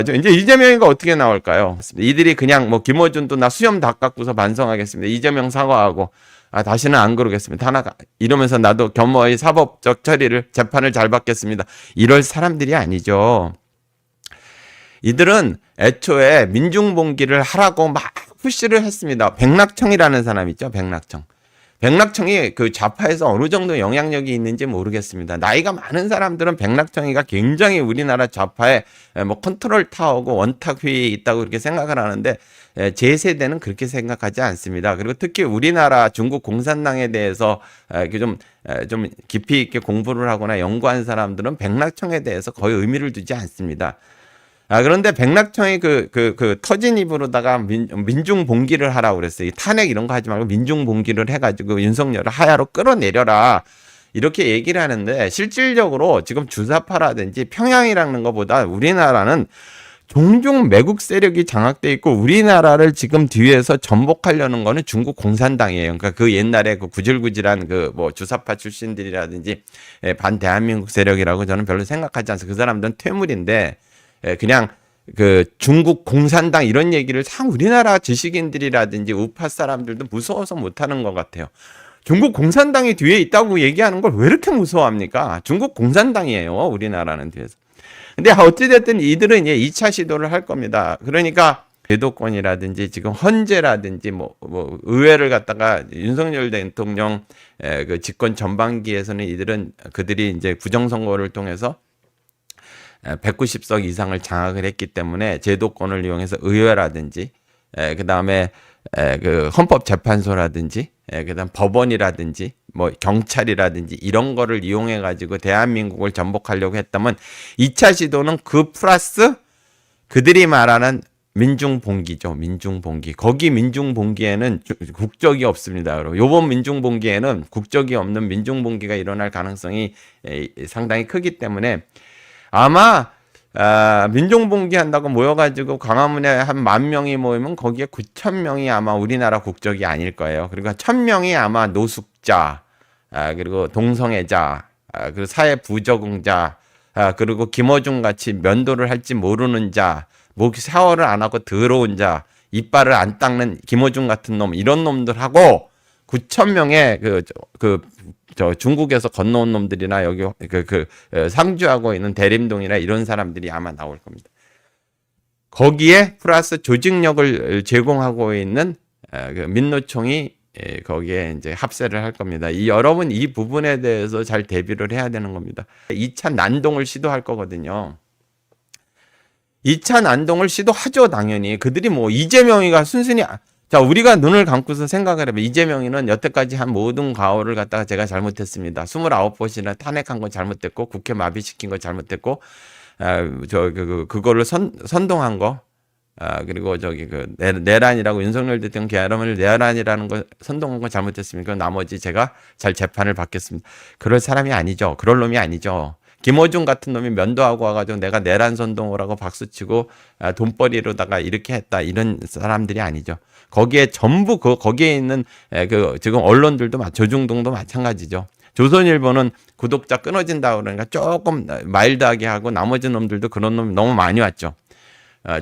이제 이재명이가 어떻게 나올까요? 이들이 그냥 뭐 김어준도 나 수염 다 깎고서 반성하겠습니다. 이재명 사과하고 다시는 안 그러겠습니다. 하나 이러면서 나도 겸허히 사법적 처리를 재판을 잘 받겠습니다. 이럴 사람들이 아니죠. 이들은 애초에 민중봉기를 하라고 막 푸시를 했습니다. 백낙청이라는 사람 있죠. 백낙청. 백낙청이 그 좌파에서 어느 정도 영향력이 있는지 모르겠습니다. 나이가 많은 사람들은 백낙청이가 굉장히 우리나라 좌파의 뭐 컨트롤 타워고 원탁 위에 있다고 그렇게 생각을 하는데 제 세대는 그렇게 생각하지 않습니다. 그리고 특히 우리나라 중국 공산당에 대해서 좀 깊이 있게 공부를 하거나 연구한 사람들은 백낙청에 대해서 거의 의미를 두지 않습니다. 그런데 백낙청이 터진 입으로다가 민중봉기를 하라고 그랬어요. 탄핵 이런 거 하지 말고 민중봉기를 해가지고 윤석열을 하야로 끌어내려라. 이렇게 얘기를 하는데 실질적으로 지금 주사파라든지 평양이라는 것보다 우리나라는 종종 매국 세력이 장악돼 있고 우리나라를 지금 뒤에서 전복하려는 거는 중국 공산당이에요. 그러니까 그 옛날에 그 구질구질한 그 뭐 주사파 출신들이라든지 반대한민국 세력이라고 저는 별로 생각하지 않습니다. 그 사람들은 퇴물인데 그냥 그 중국 공산당 이런 얘기를 참 우리나라 지식인들이라든지 우파 사람들도 무서워서 못하는 것 같아요. 중국 공산당이 뒤에 있다고 얘기하는 걸 왜 이렇게 무서워합니까? 중국 공산당이에요. 우리나라는 뒤에서. 근데 어찌됐든 이들은 이제 2차 시도를 할 겁니다. 그러니까 제도권이라든지 지금 헌재라든지 뭐 의회를 갖다가 윤석열 대통령 그 집권 전반기에서는 그들이 이제 부정선거를 통해서 190석 이상을 장악을 했기 때문에 제도권을 이용해서 의회라든지 그다음에 그 헌법재판소라든지 그다음 법원이라든지 뭐 경찰이라든지 이런 거를 이용해 가지고 대한민국을 전복하려고 했다면 2차 시도는 그 플러스 그들이 말하는 민중봉기죠. 민중봉기. 거기 민중봉기에는 국적이 없습니다. 요번 민중봉기에는 국적이 없는 민중봉기가 일어날 가능성이 상당히 크기 때문에 아마 민중봉기 한다고 모여가지고 광화문에 한 10,000명이 모이면 거기에 9,000명이 아마 우리나라 국적이 아닐 거예요. 그리고 1,000명이 아마 노숙자, 그리고 동성애자, 그리고 사회 부적응자, 그리고 김어준 같이 면도를 할지 모르는 자, 목 샤워를 안 하고 더러운 자, 이빨을 안 닦는 김어준 같은 놈 이런 놈들하고 9,000명의 저 중국에서 건너온 놈들이나 여기 상주하고 있는 대림동이나 이런 사람들이 아마 나올 겁니다. 거기에 플러스 조직력을 제공하고 있는 민노총이 거기에 이제 합세를 할 겁니다. 여러분 이 부분에 대해서 잘 대비를 해야 되는 겁니다. 2차 난동을 시도할 거거든요. 2차 난동을 시도하죠, 당연히. 그들이 뭐 이재명이가 순순히 자, 우리가 눈을 감고서 생각을 해보면 이재명이는 여태까지 한 모든 과오를 갖다가 제가 잘못했습니다. 29번이나 탄핵한 건 잘못됐고 국회 마비시킨 거 잘못됐고 그거를 선동한 거 그리고 내란이라고 윤석열 대통령 계엄을 내란이라는 거 선동한 거 잘못했습니까? 나머지 제가 잘 재판을 받겠습니다. 그럴 사람이 아니죠. 그럴 놈이 아니죠. 김어준 같은 놈이 면도하고 와가지고 내가 내란 선동을 하고 박수치고 돈벌이로다가 이렇게 했다 이런 사람들이 아니죠. 거기에 전부 거기에 있는 지금 언론들도 조중동도 마찬가지죠. 조선일보는 구독자 끊어진다 그러니까 조금 마일드하게 하고 나머지 놈들도 그런 놈이 너무 많이 왔죠.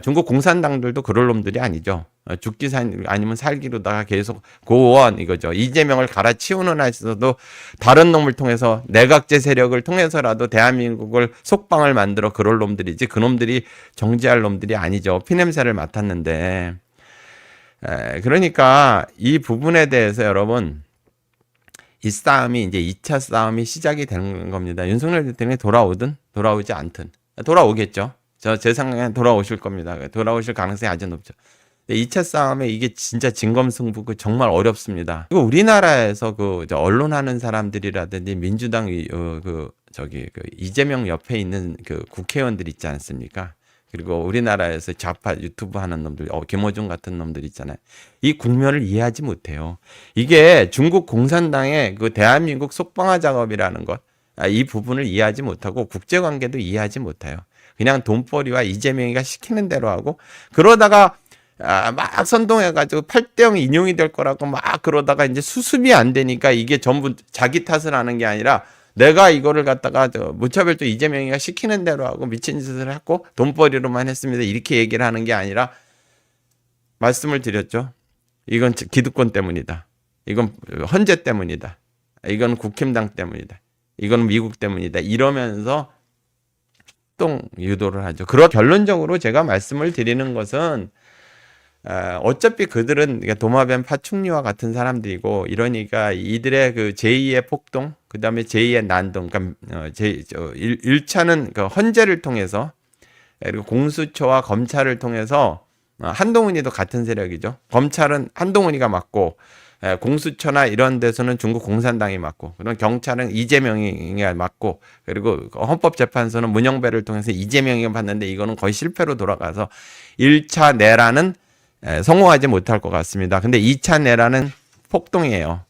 중국 공산당들도 그럴 놈들이 아니죠. 죽기 아니면 살기로다가 계속 고원 이거죠. 이재명을 갈아치우는 한에서도 다른 놈을 통해서 내각제 세력을 통해서라도 대한민국을 속방을 만들어 그럴 놈들이지 그 놈들이 정지할 놈들이 아니죠. 피냄새를 맡았는데 그러니까 이 부분에 대해서 여러분 이 싸움이 이제 2차 싸움이 시작이 되는 겁니다. 윤석열 대통령이 돌아오든 돌아오지 않든 돌아오겠죠. 제 생각에는 돌아오실 겁니다. 돌아오실 가능성이 아주 높죠. 2차 싸움에 이게 진짜 진검승부고 정말 어렵습니다. 그리고 우리나라에서 언론하는 사람들이라든지 민주당 이재명 옆에 있는 국회의원들 있지 않습니까? 그리고 우리나라에서 좌파 유튜브 하는 놈들, 김어준 같은 놈들 있잖아요. 이 국면을 이해하지 못해요. 이게 중국 공산당의 대한민국 속방화 작업이라는 것, 이 부분을 이해하지 못하고 국제관계도 이해하지 못해요. 그냥 돈벌이와 이재명이가 시키는 대로 하고 그러다가 막 선동해가지고 8대0 인용이 될 거라고 막 그러다가 이제 수습이 안 되니까 이게 전부 자기 탓을 하는 게 아니라 내가 이거를 갖다가 무차별도 이재명이가 시키는 대로 하고 미친 짓을 했고 돈벌이로만 했습니다. 이렇게 얘기를 하는 게 아니라 말씀을 드렸죠. 이건 기득권 때문이다. 이건 헌재 때문이다. 이건 국힘당 때문이다. 이건 미국 때문이다. 이러면서 동 유도를 하죠. 그런 결론적으로 제가 말씀을 드리는 것은 어차피 그들은 도마뱀 파충류와 같은 사람들이고 이러니까 이들의 그 제2의 폭동, 그 다음에 제2의 난동, 그러니까 1차는 그 헌재를 통해서 그리고 공수처와 검찰을 통해서 한동훈이도 같은 세력이죠. 검찰은 한동훈이가 맞고 공수처나 이런 데서는 중국 공산당이 맞고 그런 경찰은 이재명이 맞고 그리고 헌법재판소는 문영배를 통해서 이재명이 받는데 이거는 거의 실패로 돌아가서 1차 내란은 성공하지 못할 것 같습니다. 근데 2차 내란은 폭동이에요.